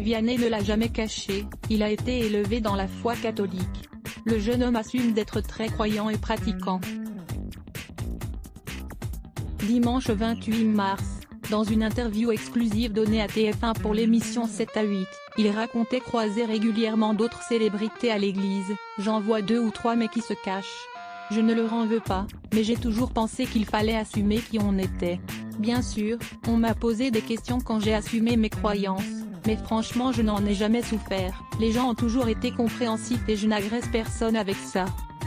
Vianney ne l'a jamais caché, il a été élevé dans la foi catholique. Le jeune homme assume d'être très croyant et pratiquant. Dimanche 28 mars, dans une interview exclusive donnée à TF1 pour l'émission 7 à 8, il racontait croiser régulièrement d'autres célébrités à l'église. « J'en vois 2 ou 3 mais qui se cachent. Je ne leur en veux pas, mais j'ai toujours pensé qu'il fallait assumer qui on était. Bien sûr, on m'a posé des questions quand j'ai assumé mes croyances, mais franchement je n'en ai jamais souffert. Les gens ont toujours été compréhensifs et je n'agresse personne avec ça. »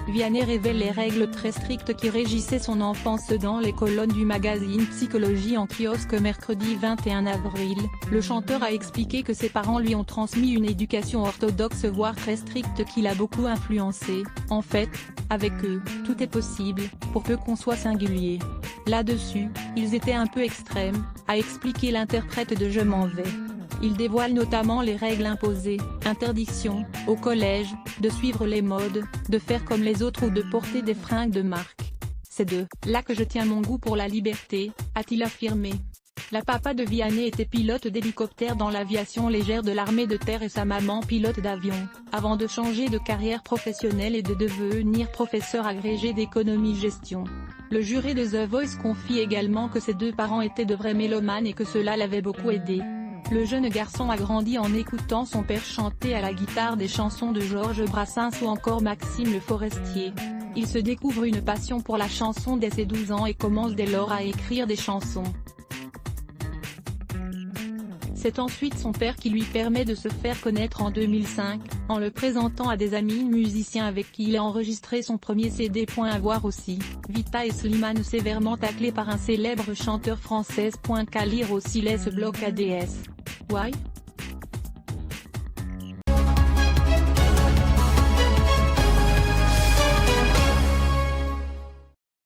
Vianney révèle les règles très strictes qui régissaient son enfance dans les colonnes du magazine Psychologie en kiosque mercredi 21 avril. Le chanteur a expliqué que ses parents lui ont transmis une éducation orthodoxe voire très stricte qui l'a beaucoup influencé. En fait, avec eux, tout est possible, pour peu qu'on soit singulier. Là-dessus, ils étaient un peu extrêmes, a expliqué l'interprète de Je m'en vais. Il dévoile notamment les règles imposées, interdiction, au collège, de suivre les modes, de faire comme les autres ou de porter des fringues de marque. C'est de là que je tiens mon goût pour la liberté, a-t-il affirmé. La papa de Vianney était pilote d'hélicoptère dans l'aviation légère de l'armée de terre et sa maman pilote d'avion, avant de changer de carrière professionnelle et de devenir professeur agrégé d'économie-gestion. Le jury de The Voice confie également que ses 2 parents étaient de vrais mélomanes et que cela l'avait beaucoup aidé. Le jeune garçon a grandi en écoutant son père chanter à la guitare des chansons de Georges Brassens ou encore Maxime Le Forestier. Il se découvre une passion pour la chanson dès ses 12 ans et commence dès lors à écrire des chansons. C'est ensuite son père qui lui permet de se faire connaître en 2005, en le présentant à des amis musiciens avec qui il a enregistré son premier CD. À voir aussi, Vita et Slimane sévèrement taclés par un célèbre chanteur français. Qu'à lire aussi les blocs ADS. Why?